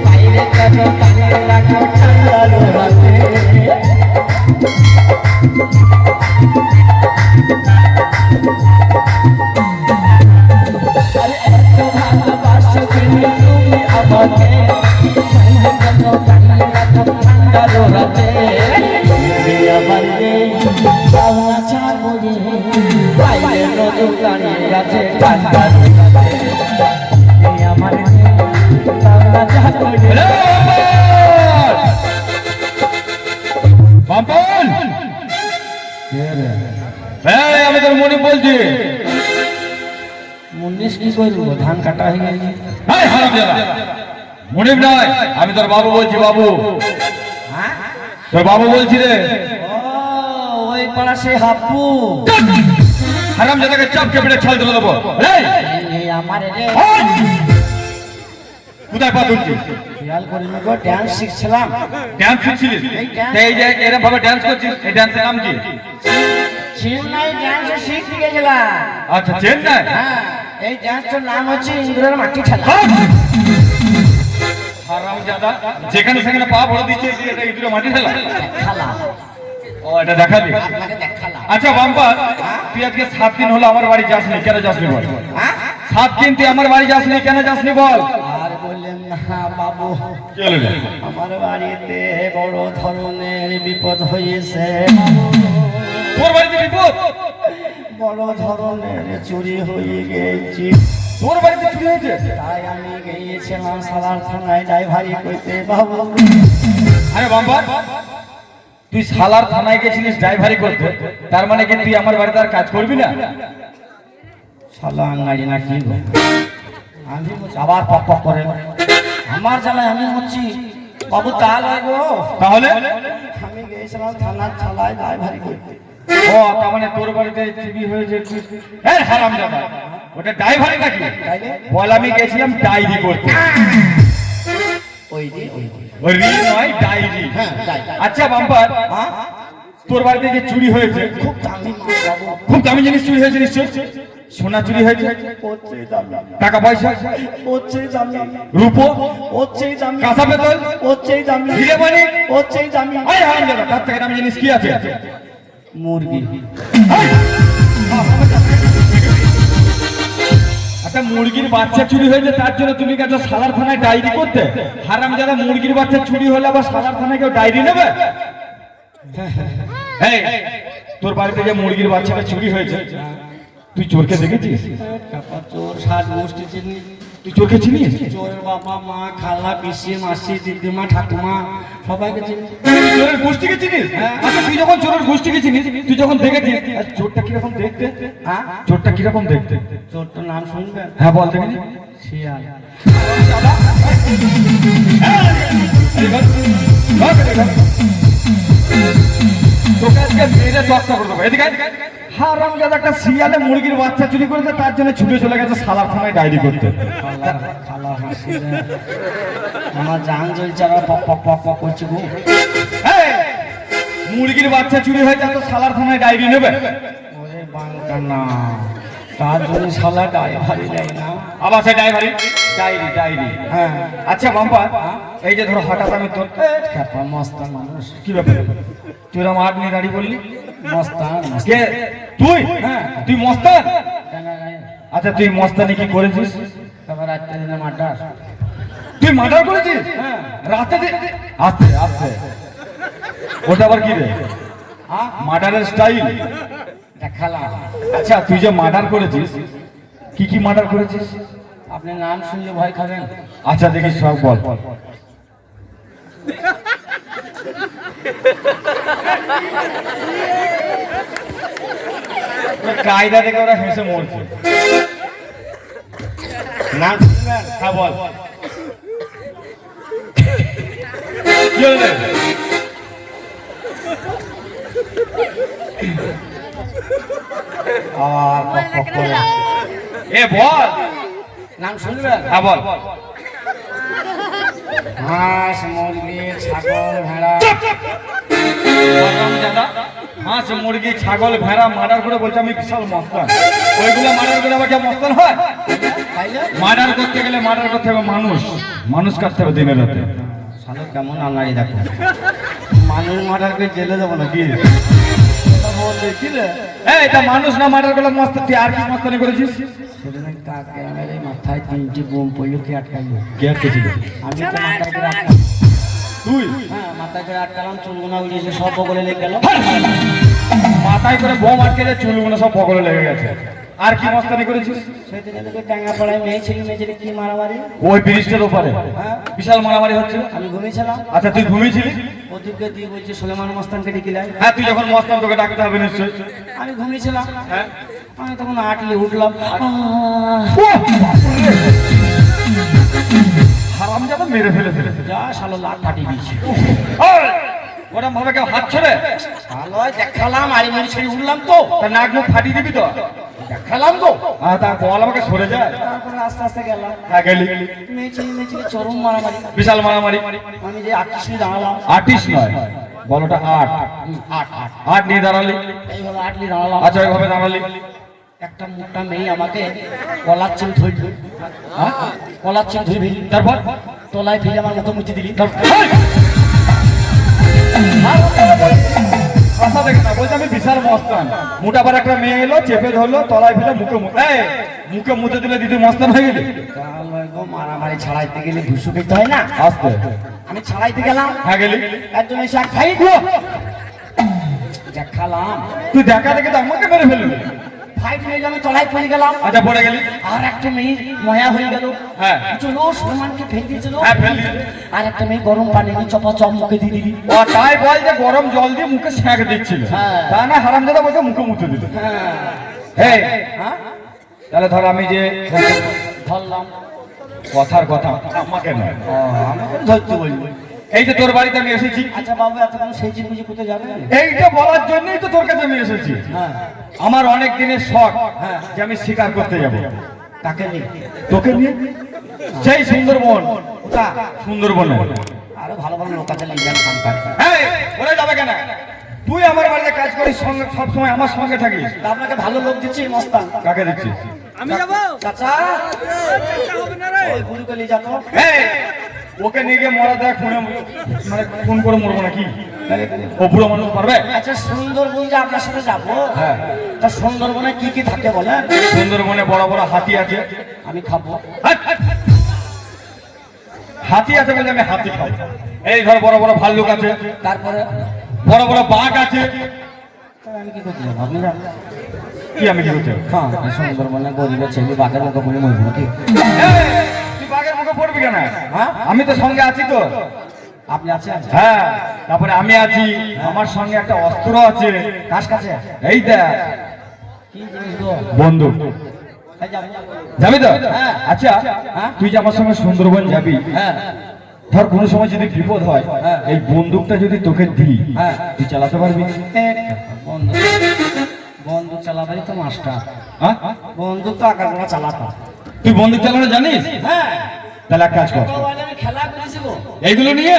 বাইরে কত টানে রাখো ঠান্ডা রোহাতে আরে এত ভালোবাসো তুমি আমাকে বাইরে কত টানে রাখো ঠান্ডা রোহাতে আমার পাওনা ছাড়বো যে বাইরে নজর দাঁড়িয়ে আছে ঠান্ডা রোহাতে আমার পাওনা ছাড়বো যে বাপন এই আমি তোর মনি বলছি মুন্নিশ কি করবো ধান কাটা হয়ে গেছে এই হারামজাদা মনিব নয় আমি তোর বাবু বলছি বাবু হ্যাঁ তোর বাবু বলছি রে ওই পাড়া সে হাপ্পু হারামজাদাকে চাপকে পেটে ছাল তুলে দেবো এই আমার রে কোথায় পা তুলছিস খেয়াল করিনি গো ড্যান্স শিখছিলাম ডান্স শিখছিলিস এই যে এরকম ভাবে ডান্স করছিস এই ডান্সের নাম কি চেন্নাই ড্যান্স শিখতে গেছিলাম আচ্ছা চেন্নাই হ্যাঁ এই ড্যান্সটার নাম হচ্ছে ইন্দ্রের মাটি ঠেলা হারামজাদা যেখানে সেখানে পা ভরে দিচ্ছে এটা ইঁদুরে মাটি ফেলা খেলা ও এটা দেখাবি আপনাকে দেখালাম আচ্ছা বাম্পা তুই আজকে 7 দিন হলো আমার বাড়ি যাসনি কেন যাসনি বল হ্যাঁ 7 দিন তুই আমার বাড়ি যাসনি কেন যাসনি বল আর বললেন না বাবু কি হলো রে? আমার বাড়িতে বড় ধরনের বিপদ হয়েছে তোর বাড়িতে বিপদ বড় ধরনের চুরি হয়ে গেছে তোর বাড়িতে চুরি হয়েছে তাই আমি গিয়েছিলাম সালার থানায় ড্রাইভারি করতে বাবু আরে বাম্পা তুই সালার থানায় গেছিলিস ড্রাইভারি করতে তার মানে কি তুই আমার বাড়িতে আর কাজ করবি না শালা আঙ্গারি না কি গো? আমি বলছি, আবার পক পক করে আমার জ্বালায় আমি হচ্ছি বাবু তা লাগো তাহলে আমি গিয়েছিলাম থানার ছালায় ড্রাইভারি করতে ও তার মানে তোর বাড়িতে চুরি হয়েছে এই হারামজাদা ওটা ড্রাইভারি নাকি তাইলে বল আমি গেছিলাম ডায়েরি করতে ওই যে ওই ওই রি নয় ডায়েরি হ্যাঁ তাই আচ্ছা বাম্পার হ্যাঁ তোর বাড়িতে যে চুরি হয়েছে খুব দামি বাবু খুব দামি জিনিস চুরি হয়েছে নিশ্চয় সোনা চুরি হয়েছে হচ্ছে দামি টাকা পয়সা হচ্ছে দামি রূপো হচ্ছে দামি কাঁচা পেতল হচ্ছে দামি হিরে মণি হচ্ছে দামি এই হারামজাদা তার থেকে দামি জিনিস কি আছে মুরগি একটা মুরগির বাচ্চা চুরি হয়েছে তার জন্য তুমি গেছো সালার থানায় ডায়েরি করতে হারামজাদা মুরগির বাচ্চা চুরি হলে আবার সালার থানায় কেউ ডায়েরি নেবে এই তোর বাড়িতে যে মুরগির বাচ্চাটা চুরি হয়েছে তুই চোরকে দেখেছিস কাপা চোর ষাট গোষ্ঠী চিনি তুই চোরকে চিনিস চোরের বাবা মা খালা পিসি মাসি দিদিমা ঠাকুমা সবাইকে চিনি চোরের গোষ্ঠীকে চিনিস আচ্ছা তুই যখন চোরের গোষ্ঠীকে চিনিস তুই যখন দেখেছিস আর চোরটা কিরকম দেখতে হ্যাঁ চোরটা কিরকম দেখতে চোর তো নাম শুনবেন হ্যাঁ বল দেখিনি শিয়াল তোকে আজকে মেয়েদের চর্চা করে দেবো এদিকে হারামজাদা একটা শিয়ালে মুরগির বাচ্চা চুরি করেছে তার জন্য ছুটে চলে গেছে সালার থানায় ডায়েরি করতে খালা হাসি আমার জান জ্বলছে আবার পক পক পক পক করছে গো এই, মুরগির বাচ্চা চুরি হয়ে যায় তো সালার থানায় ডায়েরি নেবে ওরে বাঙ্কানা তার জন্য শালা ড্রাইভারি দেয় না আবার সে ডায়েরি ডায়েরি হ্যাঁ আচ্ছা বাম্পা এই যে ধরো হঠাৎ আমি তোর খ্যাপা মস্তান মানুষ কি ব্যাপার তুই আমার হাত নিয়ে দাঁড়িয়ে বললি মস্তান কে তুই হ্যাঁ। তুই মস্তান আচ্ছা তুই মস্তানি কি করেছিস তারপর রাত্রে দিনে মার্ডার তুই মার্ডার করেছিস হ্যাঁ রাতে আস্তে আস্তে ওটা আবার কি রে মার্ডারের স্টাইল দেখালাম আচ্ছা তুই যে মার্ডার করেছিস কি কি মার্ডার করেছিস আপনি নাম শুনলে ভয় খাবেন আচ্ছা দেখি সব বল কায়দা দেখে ওরা হেসে মরছে নাম শুনবেন হ্যাঁ বল কি হলো রে? আর পক পক করে এ বল নাম শুনবেন হ্যাঁ বল হাঁস মুরগি ছাগল ভেড়া হাঁস মুরগি ছাগল ভেড়া মার্ডার করে বলছে আমি বিশাল মস্তান ওইগুলো মার্ডার করে আবার কেউ মস্তান হয় তাইলে মার্ডার করতে গেলে মার্ডার করতে হবে মানুষ কাটতে হবে দিনের রাতে। শালো কেমন আনাড়ি দেখো, মানুষ মার্ডার করে জেলে যাবো নাকি? বললে কি রে? এটা মানুষ না মার্ডার করলে মস্ত, তুই আর কি মস্তানি করেছিস? সেদিন গ্রামের এই মাথায় 3টি বোম পড়লো, কে আটকাইলো? কে আটকেছিল? আমি তো মাথায় করে আটকালাম। তুই হ্যাঁ, মাথায় করে আটকালাম, চুলগুনা উড়িয়েছে, সব বগলে লেগে গেল। মাথায় করে বোম আটকে যায়, চুলগুলো সব পকলে লেগে গেছে। আর কি মস্তানি করেছিস? সেদিন তোকে টাঙ্গা পড়ায় মেয়ে ছেলে কি মারামারি। ওই ব্রিজটার ওপারে হ্যাঁ, বিশাল মারামারি হচ্ছিল। আমি ঘুমিয়েছিলাম। আচ্ছা তুই ঘুমিয়েছিলি? ওদিকে দিয়ে বলছে সুলেমান মস্তানকে ডেকে লাই। হ্যাঁ, তুই যখন মস্তান তোকে ডাকতে হবে নিশ্চয়ই। আমি ঘুমিয়েছিলাম, হ্যাঁ, আমি তখন আটলে উঠলাম। হারামজাদা মেরে ফেলেছে। যা শালো লাখ ফাটিয়ে দিয়েছে। ওরম ভাবে কেউ হাত ছড়ে? শালো দেখালাম, আড়ি মেরে ছেড়ে উঠলাম তো, তার নাক মুখ ফাটিয়ে দিবি তো? দেখালাম তো। তার বল আমাকে সরে যায়। তারপরে আস্তে আস্তে গেলাম, হ্যাঁ গেলি, মেয়ে ছেলে চরম মারামারি। বিশাল মারামারি। আমি যে আটটি দাঁড়ালাম, আটিস নয়, বলটা আট। আট আট আট নিয়ে দাঁড়ালি। এইভাবে আটলি দাঁড়ালাম। আচ্ছা ওইভাবে দাঁড়ালি। একটা মোটা মেয়ে আমাকে কলার চেন ধরল। হ্যাঁ? কলার চেন ধরে ফেলি, তারপর তলায় ফেলে আমার মতো মুছে দিলি। কথা দেখে না, বলছে আমি বিশাল মস্তান। মোটাবার একটা মেয়ে এলো, চেপে ধরলো, তলায় ফেলে মুখে মুছে দিলে দিদি মস্তান হয়ে গেলি। মারামারি ছাড়াইতে গেলে ঘুষু খেতে হয় না? আসতে আমি ছাড়াইতে গেলাম, হ্যাঁ গেলি। একজন এসে এক খাই দেখালাম, তুই দেখা দেখে তো আমাকে মেরে ফেলবি। ফাইট হয়ে আমি তলায় পড়ে গেলাম। আচ্ছা পড়ে গেলি। আর একটা মেয়ে ময়া হয়ে গেল, হ্যাঁ চলো সুলেমানকে ফেল দিয়েছিল। হ্যাঁ ফেল দিয়েছে। আর একটা মেয়ে গরম পানি নিয়ে চপা চপ মুখে দিয়ে দিলি। ও তাই বল যে গরম জল দিয়ে মুখে সেঁক দিচ্ছিল। হ্যাঁ। তা না হারামজাদা বলছে মুখে মুছে দিল। হ্যাঁ, এই হ্যাঁ, তাহলে ধর আমি যে ধরলাম। কথার কথা আমাকে নয়, আমাকে ধরতে বলবো। এই যে তোর বাড়িতে আমি এসেছি, আচ্ছা বাবু, এতক্ষণ সেই বুঝি কোথায় যাবে? এইটা বলার জন্যই তো তোর কাছে আমি এসেছি। হ্যাঁ, আমার অনেক দিনের শখ হ্যাঁ। যে আমি শিকার করতে যাব। কাকে নিয়ে? তোকে নিয়ে সেই সুন্দরবন। ওটা সুন্দরবনে আরো ভালো ভালো লোক আছে, লিগান কাম করে। এই, ওরা যাবে কেন? তুই আমার বাড়িতে কাজ করিস, সঙ্গে সব সময় আমার সঙ্গে থাকিস। তা আপনাকে ভালো লোক দিচ্ছি মস্তান। কাকে দিচ্ছিস? আমি যাবো চাচা, হবে না রে ওই বুড়িকে নিয়ে যাতো। এই, ওকে নিয়ে গিয়ে মরা দেয়, খুনে মানে খুন করে মরবো নাকি? ও বুড়ো মানুষ পারবে? আচ্ছা সুন্দরবন যে আপনার সাথে যাবো, হ্যাঁ। তা সুন্দরবনে কি কি থাকে বলেন? সুন্দরবনে বড় বড় হাতি আছে। আমি খাবো। হাট, হাট। হাতি আছে বলে আমি হাতি খাবো। এই ধর বড় বড় ভাল্লুক আছে, তারপরে বড় বড় বাঘ আছে। তা আমি কি করতে যাবো? আপনি যান। কি আমি কি করতে হবে? হ্যাঁ, সুন্দরবনে গরিবের ছেলে বাঘের মুখে বলে মরবো নাকি? এই, তুই বাঘের মুখে পড়বি কেন? হ্যাঁ, আমি তো সঙ্গে আছি তো। আপনি আছেন? হ্যাঁ, তারপরে আমি আছি, আমার সঙ্গে একটা অস্ত্র আছে। কার কাছে? এই দেখ, কি জিনিস গো? বন্দুক। এই যাবো। যাবি তো? হ্যাঁ। আচ্ছা, হ্যাঁ। তুই যে আমার সঙ্গে সুন্দরবন যাবি, হ্যাঁ, ধর কোনো সময় যদি বিপদ হয়, হ্যাঁ। এই বন্দুকটা যদি তোকে দিই, হ্যাঁ। তুই চালাতে পারবি? বন্দুক বন্দুক চালাবারই তো মাস্টার। হ্যাঁ? বন্দুক তো আকার গোড়া চালাতাম। তুই বন্দুক চালানো জানিস? হ্যাঁ, তাহলে এক কাজ কর, ছোটবেলায় আমি খেলা করেছি গো। এইগুলো নিয়ে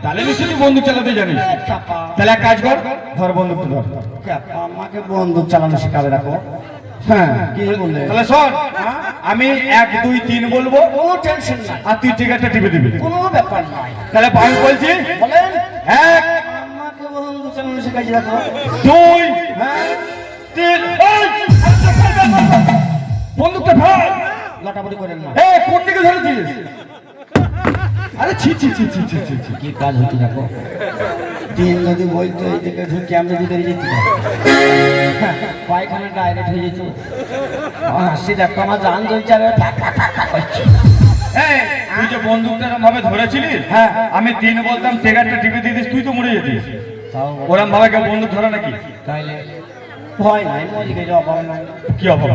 তাহলে নিশ্চয়ই তুই বন্দুক চালাতে জানিস। চাপা তাহলে এক কাজ কর, ধর বন্দুকটা ধর। চাপা আমাকে বন্দুক চালানো শেখাবে রাখো। হ্যাঁ, কি বললে? তাহলে শোন, আমি 1 2 3 বলবো, কোনো টেনশন নাই, আর তুই টিকারটা টিপে দিবি। কোনো ব্যাপার নাই। তাহলে আমি বলছি, বলেন। 1 আমাকে বন্দুক চালানো শেখাইছি রাখো। 2 হ্যাঁ, 3 বন্দুকটা ধর। লটাপটি করেন না। এই কোন দিকে ধরেছিস? আরে ছি ছি ছি ছি ছি ছি ছি। কি কাজ হতে রাখো? তিন যদি বলতো এইদিকে ঢুকে আমি যদি বেরিয়ে যেতে পায়খানা ডাইরেক্ট হয়ে যেত। হাসি দেখো, আমার জান জ্বলছে, আর ঠাক ঠাক ঠাক ঠাক করছে। এই, তুই যে বন্দুকটা এরম ভাবে ধরেছিলি, হ্যাঁ। আমি 3 বলতাম, টেগারটা টিপে দিয়ে দিস, তুই তো মরে যেতিস। তাও ওরম ভাবে কেউ বন্দুক ধরে নাকি? তাইলে ভয় নাই, মরে গেছে, অভাব নাই। কি অভাব?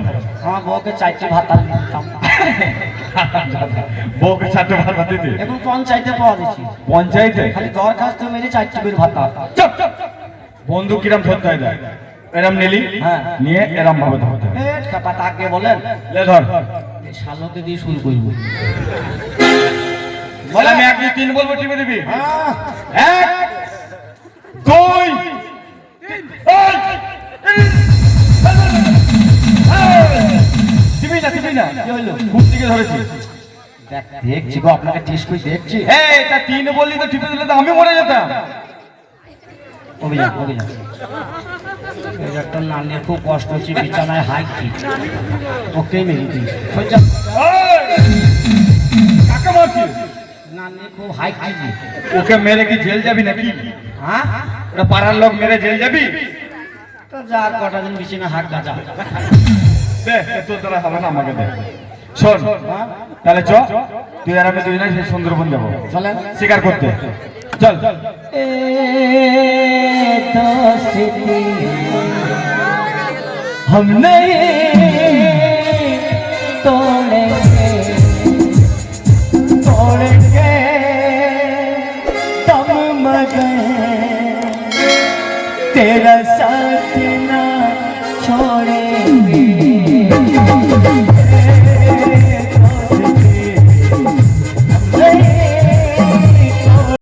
আমার বউকে 4টি ভাতা দিতাম। বউকে 4টে ভাতা দিতে? এখন পঞ্চায়েতে পাওয়া দিচ্ছি, পঞ্চায়েতে? খালি দরখাস্ত মেরে 4টি করে ভাতা। চুপ চুপ। বন্দুক কিরম ধরতে হয় দেখ। এরম নিলি, হ্যাঁ। নিয়ে এরম ভাবে ধরতে হয়। কাপা তাকে বলেন, লে ধর। এই শালোকে দিয়ে শুরু করবো। বলে আমি 1 2 3 বলবো, টিপে দিবি। হ্যাঁ, 1 2 3 টিপে টিপি না কি হলো? কোন দিকে ধরেছি দেখছি গো আপনাকে টেস্ট করে দেখছি। এই তা 3 বললি তো টিপে দিলে তো আমি মরে যেতাম। অভিযান এই একটা নানির খুব কষ্ট হচ্ছে, বিছানায় হাইছি, ওকে মেরে দিই। কাকে মারছিস? নানি খুব হাইছি। ওকে মেরে কি জেল যাবি নাকি? হ্যাঁ ওটা পাড়ার লোক মেরে জেল যাবি? তো যা কটা দিন বিছানা হাত গাজা। দে তোর দ্বারা হবে না, আমাকে দে। শোন তাহলে চ, তুই আর আমি দুজনে সেই সুন্দরবন যাবো চলেন শিকার করতে। চল এ দোস্তি हम नहीं तो